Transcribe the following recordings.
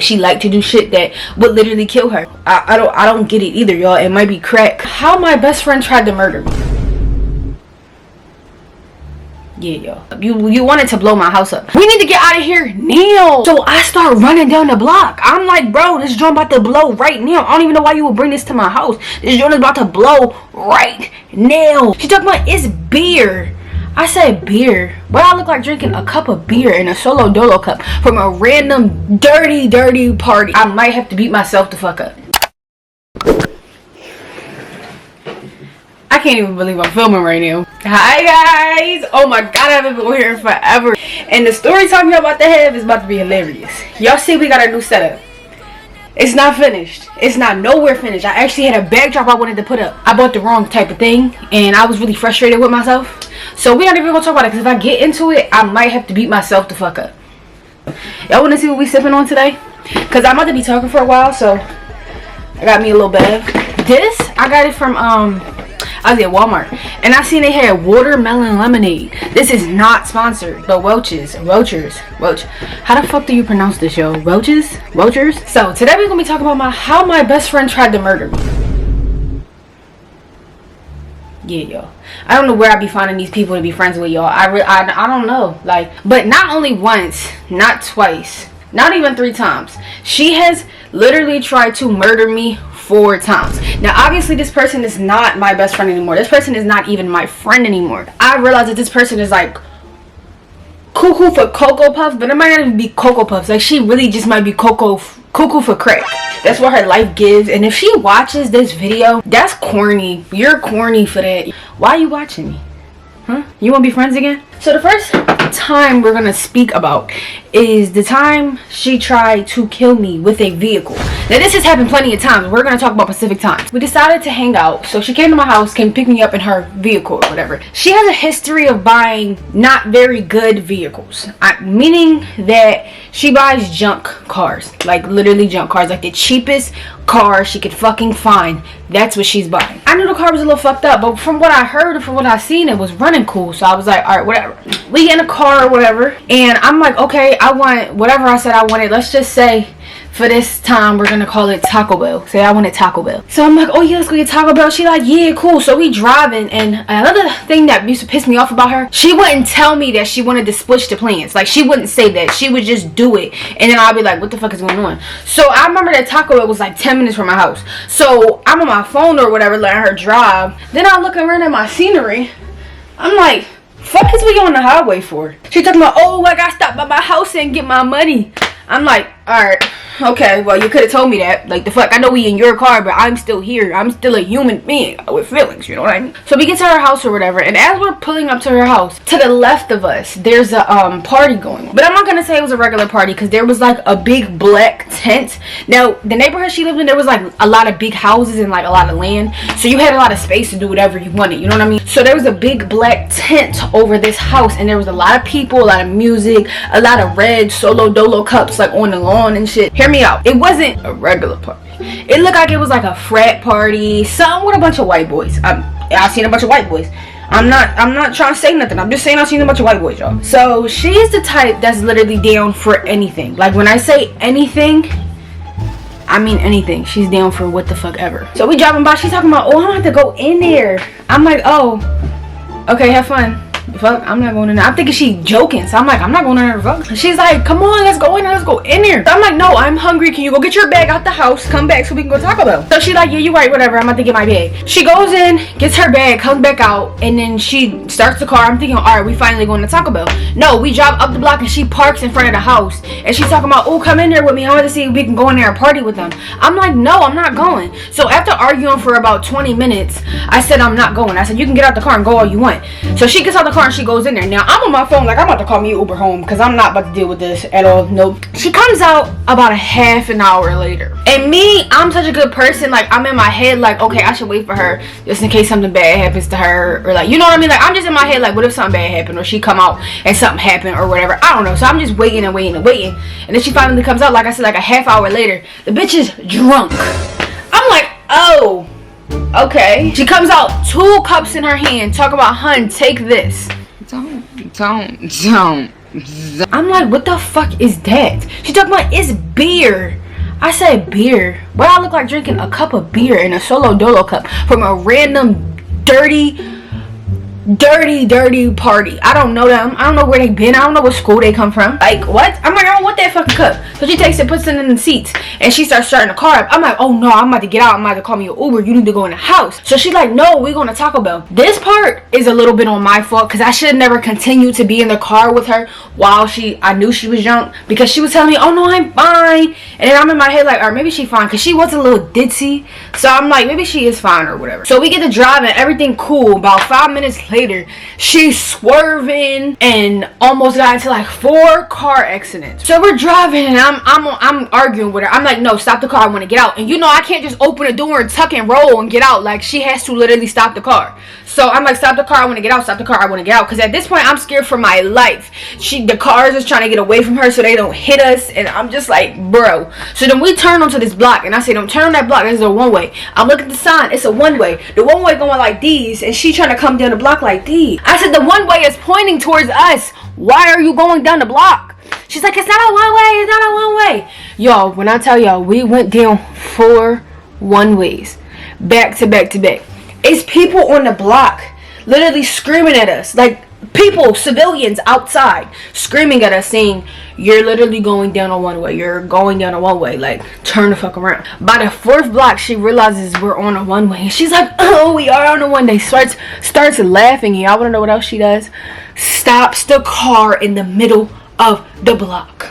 She liked to do shit that would literally kill her. I don't get it either, y'all. It might be crack. How my best friend tried to murder me. Yeah, y'all. You wanted to blow my house up. We need to get out of here now. So I start running down the block. I'm like, bro, this joint about to blow right now. I don't even know why you would bring this to my house. This joint is about to blow right now. She talking about it's beer. I said beer. But I look like drinking a cup of beer in a Solo Dolo cup from a random dirty party. I might have to beat myself the fuck up. I can't even believe I'm filming right now. Hi guys. Oh my god, I haven't been on here forever. And the story time y'all about to have is about to be hilarious. Y'all see we got a new setup. It's not finished. It's not nowhere finished. I actually had a backdrop I wanted to put up. I bought the wrong type of thing and I was really frustrated with myself. So we're not even gonna talk about it because if I get into it, I might have to beat myself the fuck up. Y'all wanna see what we sipping on today? Because I'm about to be talking for a while, so I got me a little bag. This, I got it from I was at Walmart and I seen they had watermelon lemonade. This is not sponsored, but Welch. How the fuck do you pronounce this, yo? Welchers? So today we're gonna be talking about how my best friend tried to murder me. Yeah, yo. I don't know where I be finding these people to be friends with, y'all. I don't know. Like, but not only once, not twice, not even 3 times. She has literally tried to murder me 4 times. Now obviously this person is not my best friend anymore. This person is not even my friend anymore. I realize that this person is like cuckoo for Cocoa Puffs, but it might not even be Cocoa Puffs. Like she really just might be cuckoo for crack. That's what her life gives. And if she watches this video, that's corny. You're corny for that. Why are you watching me? Huh? You want to be friends again? So the first time we're gonna speak about is the time she tried to kill me with a vehicle. Now this has happened plenty of times. We're gonna talk about Pacific Time. We decided to hang out, so she came to my house, came pick me up in her vehicle or whatever. She has a history of buying not very good vehicles, meaning that she buys junk cars, like literally junk cars, like the cheapest car she could fucking find. That's what she's buying. I knew the car was a little fucked up, but from what I heard and from what I seen, it was running cool. So I was like, all right, whatever. We get in a car or whatever, and I'm like, okay, I want whatever I said I wanted. Let's just say for this time we're gonna call it Taco Bell. Say I wanted Taco Bell. So I'm like, oh yeah, let's go get Taco Bell. She like, yeah, cool. So we driving, and another thing that used to piss me off about her, she wouldn't tell me that she wanted to switch the plans. Like she wouldn't say that. She would just do it, and then I'll be like, what the fuck is going on? So I remember that Taco Bell was like 10 minutes from my house. So I'm on my phone or whatever, letting her drive. Then I'm looking around at my scenery. I'm like, fuck is we on the highway for? She talking about, oh, I got stopped by my house and get my money. I'm like, alright, okay, well, you could have told me that. Like, the fuck, I know we in your car, but I'm still here. I'm still a human being with feelings, you know what I mean? So we get to her house or whatever, and as we're pulling up to her house, to the left of us, there's a party going on. But I'm not gonna say it was a regular party, because there was like a big black tent. Now, the neighborhood she lived in, there was like a lot of big houses and like a lot of land, so you had a lot of space to do whatever you wanted, you know what I mean? So there was a big black tent over this house, and there was a lot of people, a lot of music, a lot of red Solo Dolo cups like on the lawn and shit. Hear me out. It wasn't a regular party. It looked like it was like a frat party, something with a bunch of white boys. I've seen a bunch of white boys. I'm not trying to say nothing. I'm just saying I've seen a bunch of white boys, y'all. So she's the type that's literally down for anything. Like when I say anything, I mean anything. She's down for what the fuck ever. So we driving by. She's talking about, oh, I'm gonna have to go in there. I'm like, oh, okay, have fun. Fuck, I'm not going in there. I'm thinking she joking, so I'm like, I'm not going in there. Fuck. She's like, come on, let's go in there. Let's go in there. So I'm like, no, I'm hungry. Can you go get your bag out the house? Come back so we can go Taco Bell. So she's like, yeah, you right, whatever. I'm about to get my bag. She goes in, gets her bag, comes back out, and then she starts the car. I'm thinking, all right, we finally going to Taco Bell. No, we drive up the block and she parks in front of the house, and she's talking about, oh, come in there with me. I want to see if we can go in there and party with them. I'm like, no, I'm not going. So after arguing for about 20 minutes, I said, I'm not going. I said, you can get out the car and go all you want. So she gets out the car and she goes in there. Now I'm on my phone like I'm about to call me Uber home because I'm not about to deal with this at all. Nope. She comes out about a half an hour later, and me, I'm such a good person. Like I'm in my head like, okay, I should wait for her just in case something bad happens to her, or like, you know what I mean? Like I'm just in my head like, what if something bad happened, or she come out and something happened or whatever. I don't know. So I'm just waiting and waiting and waiting, and then she finally comes out. Like I said, like a half hour later, the bitch is drunk. I'm like, oh, okay. She comes out, 2 cups in her hand, talk about, hun, take this. Don't. I'm like, what the fuck is that? She talking about it's beer. I said beer. But I look like drinking a cup of beer in a Solo Dolo cup from a random dirty party. I don't know them. I don't know where they been. I don't know what school they come from. Like, what? I'm like, I don't want that fucking cup. So she takes it, puts it in the seats, and she starts starting the car up. I'm like, oh no, I'm about to get out. I'm about to call me an Uber. You need to go in the house. So she's like, no, we're going to Taco Bell. This part is a little bit on my fault because I should have never continued to be in the car with her while I knew she was drunk, because she was telling me, oh no, I'm fine. And then I'm in my head like, or maybe she fine, because she was a little ditzy. So I'm like, maybe she is fine or whatever. So we get to driving, everything cool. About 5 minutes later, she's swerving and almost got into like 4 car accidents. So we're driving and I'm arguing with her. I'm like, no, stop the car, I want to get out. And you know, I can't just open the door and tuck and roll and get out. Like, she has to literally stop the car. So I'm like, stop the car, I want to get out. Stop the car, I want to get out. Because at this point, I'm scared for my life. The cars is trying to get away from her so they don't hit us. And I'm just like, bro. So then we turn onto this block. And I say, don't turn on that block. This is a one-way. I'm looking at the sign. It's a one-way. The one-way going like these. And she trying to come down the block like these. I said, the one-way is pointing towards us. Why are you going down the block? She's like, it's not a one-way. It's not a one-way. Y'all, when I tell y'all, we went down 4 one-ways. Back to back to back. It's people on the block literally screaming at us. Like, people, civilians outside screaming at us saying, you're literally going down a one-way. You're going down a one-way. Like, turn the fuck around. By the 4th block, she realizes we're on a one-way. And she's like, oh, we are on a one-way. Starts laughing. Y'all want to know what else she does? Stops the car in the middle of the block.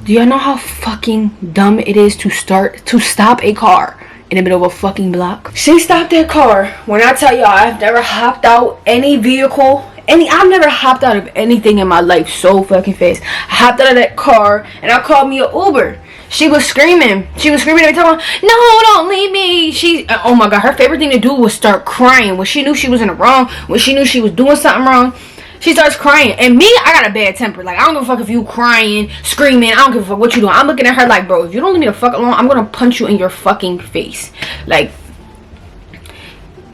Do y'all know how fucking dumb it is to stop a car in the middle of a fucking block? She stopped that car. When I tell y'all, I've never hopped out any vehicle. I've never hopped out of anything in my life so fucking fast. I hopped out of that car and I called me an Uber. She was screaming. She was screaming every time. No, don't leave me. Oh my God. Her favorite thing to do was start crying. When she knew she was in the wrong, when she knew she was doing something wrong, she starts crying. And me, I got a bad temper. Like, I don't give a fuck if you crying, screaming. I don't give a fuck what you doing. I'm looking at her like, bro, if you don't leave me the fuck alone, I'm going to punch you in your fucking face. Like,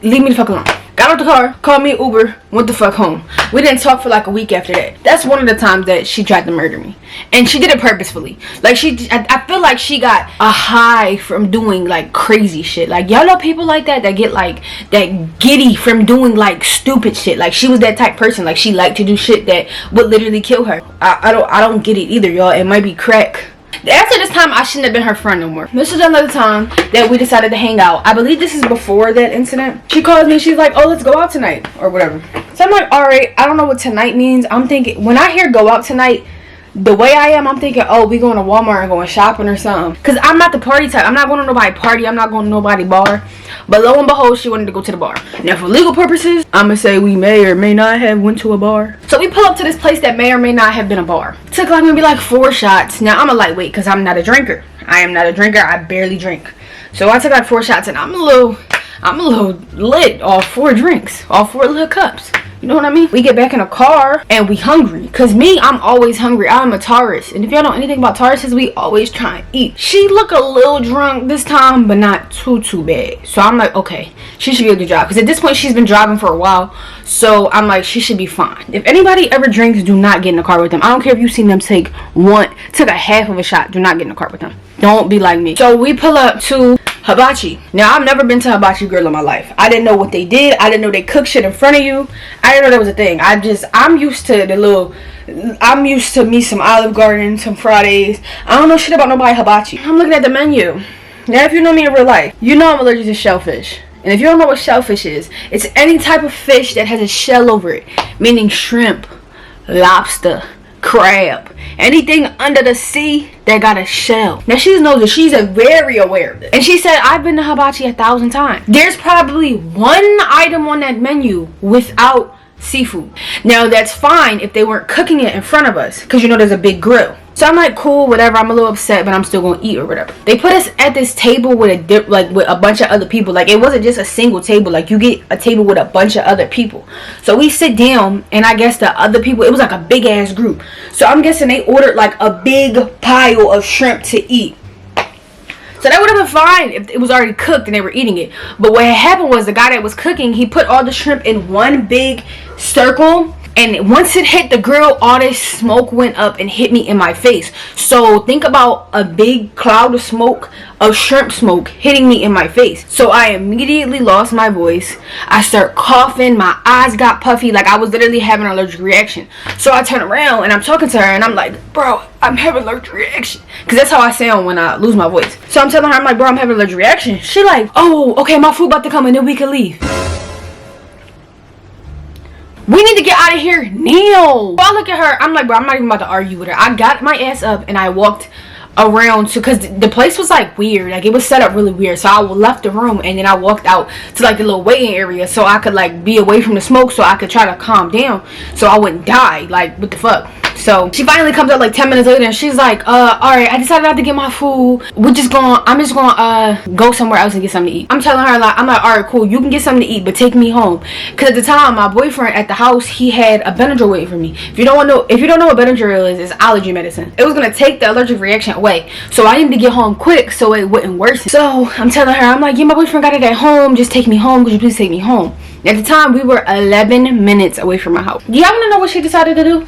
leave me the fuck alone. Got out the car, called me Uber, went the fuck home. We didn't talk for like a week after that. That's one of the times that she tried to murder me. And she did it purposefully. Like, I feel like she got a high from doing like crazy shit. Like, y'all know people like that get like that giddy from doing like stupid shit. Like, she was that type person. Like, she liked to do shit that would literally kill her. I don't get it either, y'all. It might be crack. After this time, I shouldn't have been her friend no more. This is another time that we decided to hang out. I believe this is before that incident. She calls me. She's like, oh, let's go out tonight or whatever. So I'm like, all right. I don't know what tonight means. I'm thinking, when I hear go out tonight, the way I am, I'm thinking, oh, we going to Walmart and going shopping or something. Because I'm not the party type. I'm not going to nobody party. I'm not going to nobody bar. But lo and behold, she wanted to go to the bar. Now, for legal purposes, I'm going to say we may or may not have went to a bar. So we pull up to this place that may or may not have been a bar. Took like maybe like 4 shots. Now, I'm a lightweight because I'm not a drinker. I am not a drinker. I barely drink. So I took like 4 shots and I'm a little lit off 4 drinks. All 4 little cups. You know what I mean? We get back in a car and we hungry. Cause me, I'm always hungry. I'm a Taurus. And if y'all know anything about Tauruses, we always try and eat. She look a little drunk this time, but not too bad. So I'm like, okay, she should be able to drive. Cause at this point, she's been driving for a while. So I'm like, she should be fine. If anybody ever drinks, do not get in the car with them. I don't care if you've seen them took a half of a shot. Do not get in the car with them. Don't be like me. So we pull up to Hibachi. Now, I've never been to Hibachi Grill in my life. I didn't know what they did. I didn't know they cook shit in front of you. I didn't know that was a thing. I'm used to me some Olive Garden, some Fridays. I don't know shit about nobody Hibachi. I'm looking at the menu. Now, if you know me in real life, you know I'm allergic to shellfish. And if you don't know what shellfish is, it's any type of fish that has a shell over it. Meaning shrimp, lobster, crab, anything under the sea that got a shell. Now she knows that she's very aware of this. And she said, I've been to Hibachi 1,000 times. There's probably 1 item on that menu without seafood. Now that's fine if they weren't cooking it in front of us, because you know there's a big grill. So I'm like, cool, whatever. I'm a little upset, but I'm still gonna eat or whatever. They put us at this table with with a bunch of other people. Like, it wasn't just a single table. Like, you get a table with a bunch of other people. So we sit down, and I guess the other people, it was like a big ass group. So I'm guessing they ordered like a big pile of shrimp to eat. So that would have been fine if it was already cooked and they were eating it. But what happened was the guy that was cooking, he put all the shrimp in one big circle And once it hit the grill, all this smoke went up and hit me in my face. So think about a big cloud of smoke, of shrimp smoke, hitting me in my face. So I immediately lost my voice. I start coughing, my eyes got puffy, like I was literally having an allergic reaction. So I turn around and I'm talking to her and I'm like, bro, I'm having an allergic reaction. Because that's how I sound when I lose my voice. So I'm telling her, I'm like, bro, I'm having an allergic reaction. She like, oh, okay, my food about to come and then we can leave. We need to get out of here now. So I look at her, I'm like, bro, I'm not even about to argue with her. I got my ass up and I walked around to, because the place was like weird, like it was set up really weird. So I left the room and then I walked out to like the little waiting area so I could like be away from the smoke, so I could try to calm down so I wouldn't die. Like, what the fuck. So she finally comes up like 10 minutes later and she's like, alright, I decided not to get my food. I'm just gonna go somewhere else and get something to eat. I'm telling her, like, I'm like, alright, cool, you can get something to eat, but take me home. Cause at the time, my boyfriend at the house, he had a Benadryl waiting for me. If you don't know what Benadryl is, it's allergy medicine. It was gonna take the allergic reaction away. So I needed to get home quick so it wouldn't worsen. So I'm telling her, I'm like, yeah, my boyfriend got it at home, just take me home. Could you please take me home? At the time, we were 11 minutes away from my house. Do y'all wanna know what she decided to do?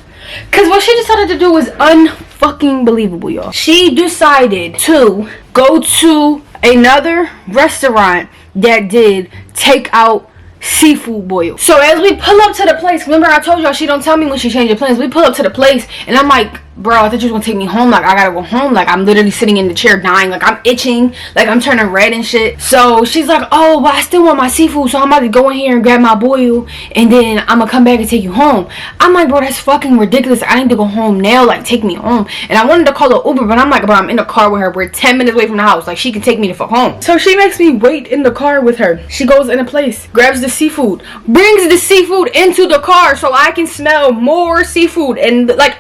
Because what she decided to do was unfucking believable, y'all. She decided to go to another restaurant that did takeout seafood boil. So as we pull up to the place, remember I told y'all she don't tell me when she changes plans. We pull up to the place and I'm like, bro, I thought you was gonna take me home. Like, I gotta go home. Like, I'm literally sitting in the chair dying. Like, I'm itching. Like, I'm turning red and shit. So she's like, oh, but I still want my seafood, so I'm about to go in here and grab my boil and then I'm gonna come back and take you home. I'm like, bro, that's fucking ridiculous. I need to go home now. Like, take me home. And I wanted to call an Uber, but I'm like, bro, I'm in the car with her. We're 10 minutes away from the house. Like, she can take me the fuck home. So she makes me wait in the car with her. She goes in a place, grabs the seafood, brings the seafood into the car so I can smell more seafood. And like,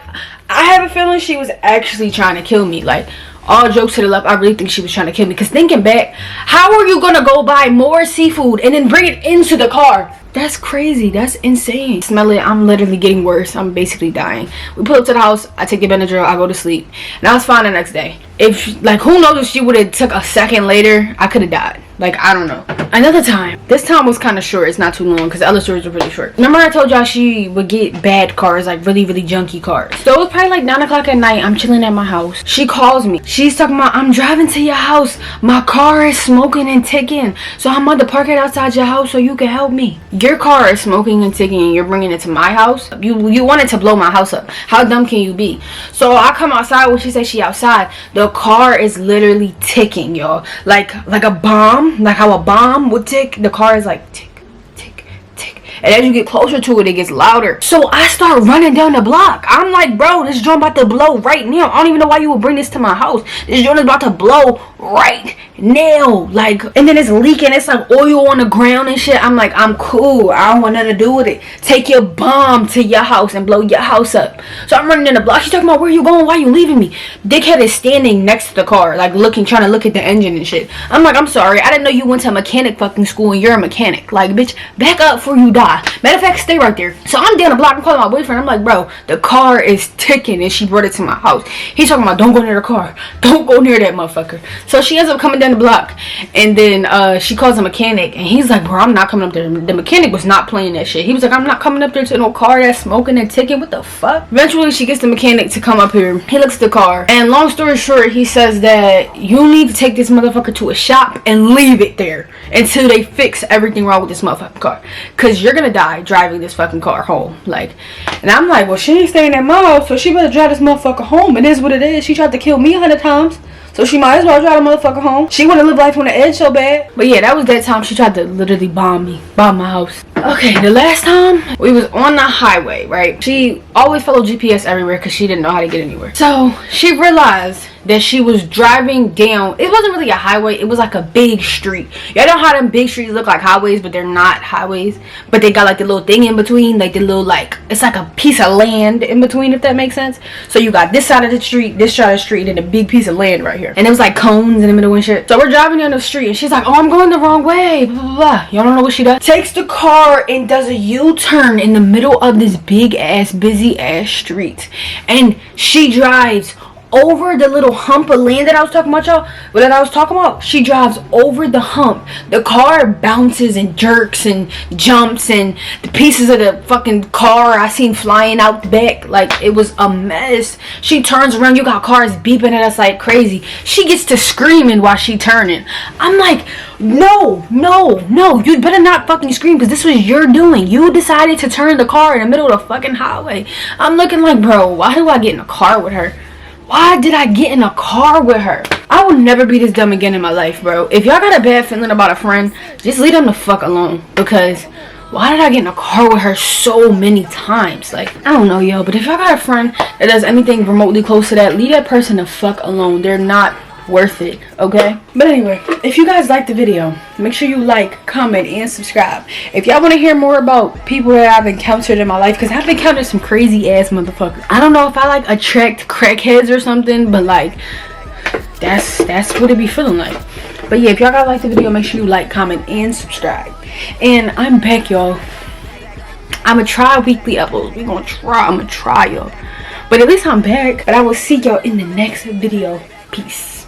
I have a feeling she was actually trying to kill me. Like, all jokes to the left, I really think she was trying to kill me. Because thinking back, how are you gonna go buy more seafood and then bring it into the car? That's crazy. That's insane. Smell it. I'm literally getting worse. I'm basically dying. We pull up to the house. I take the Benadryl. I go to sleep. And I was fine the next day. If, like, who knows if she would have took a second later, I could have died. Like, I don't know. Another time. This time was kind of short. It's not too long because the other stories were really short. Remember I told y'all she would get bad cars, like really, really junky cars. So it was probably like 9 o'clock at night. I'm chilling at my house. She calls me. She's talking about, I'm driving to your house. My car is smoking and ticking. So I'm about to park it outside your house so you can help me. Your car is smoking and ticking and you're bringing it to my house? You wanted to blow my house up. How dumb can you be? So I come outside when she says she outside. The car is literally ticking, y'all. Like a bomb. Like how a bomb would tick, the car is like tick, tick, tick. And as you get closer to it, it gets louder. So I start running down the block. I'm like, bro, this joint about to blow right now. I don't even know why you would bring this to my house. This joint is about to blow right now. Like, and then it's leaking. It's like oil on the ground and shit. I'm like, I'm cool. I don't want nothing to do with it. Take your bomb to your house and blow your house up. So I'm running down the block. She's talking about, where you going? Why you leaving me? Dickhead is standing next to the car, like trying to look at the engine and shit. I'm like, I'm sorry. I didn't know you went to mechanic fucking school and you're a mechanic. Like, bitch, back up before you die. Matter of fact, stay right there. So I'm down the block. I'm calling my boyfriend. I'm like, bro, the car is ticking and she brought it to my house. He's talking about, don't go near the car. Don't go near that motherfucker. So she ends up coming down the block and then she calls a mechanic and he's like, bro, I'm not coming up there. The mechanic was not playing that shit. He was like, I'm not coming up there to no car that's smoking and ticking. What the fuck? Eventually she gets the mechanic to come up here. He looks at the car and long story short, he says that you need to take this motherfucker to a shop and leave it there until they fix everything wrong with this motherfucking car, because you're gonna die driving this fucking car home. Like, and I'm like, well, she ain't staying at my house, so she better drive this motherfucker home. It is what it is. She tried to kill me 100 times, so she might as well drive the motherfucker home. She want to live life on the edge so bad. But yeah, that was that time she tried to literally bomb my house. Okay, the last time we was on the highway, right? She always followed GPS everywhere because she didn't know how to get anywhere. So she realized that she was driving down, it wasn't really a highway, it was like a big street. Y'all know how them big streets look like highways, but they're not highways, but they got like the little thing in between, like the little, like, it's like a piece of land in between, if that makes sense. So you got this side of the street, this side of the street, and a big piece of land right here, and it was like cones in the middle and shit. So we're driving down the street and she's like, oh, I'm going the wrong way, blah blah blah. Y'all don't know what she does? Takes the car and does a U-turn in the middle of this big ass busy ass street, and she drives over the little hump of land that I was talking about, y'all. That I was talking about. She drives over the hump. The car bounces and jerks and jumps, and the pieces of the fucking car I seen flying out the back. Like, it was a mess. She turns around. You got cars beeping at us like crazy. She gets to screaming while she turning. I'm like, no, you better not fucking scream, because this was your doing. You decided to turn the car in the middle of the fucking highway. I'm looking like, bro, why do I get in a car with her? Why did I get in a car with her? I will never be this dumb again in my life, bro. If y'all got a bad feeling about a friend, just leave them the fuck alone. Because why did I get in a car with her so many times? Like, I don't know, yo. But if y'all got a friend that does anything remotely close to that, leave that person the fuck alone. They're not worth it, okay? But anyway, if you guys liked the video, make sure you like, comment, and subscribe. If y'all want to hear more about people that I've encountered in my life, because I've encountered some crazy ass motherfuckers. I don't know if I like attract crackheads or something, but like, that's what it be feeling like. But yeah, if y'all gotta like the video, make sure you like, comment, and subscribe. And I'm back, y'all. I'ma try weekly uploads. I'ma try, y'all. But at least I'm back. But I will see y'all in the next video. Peace.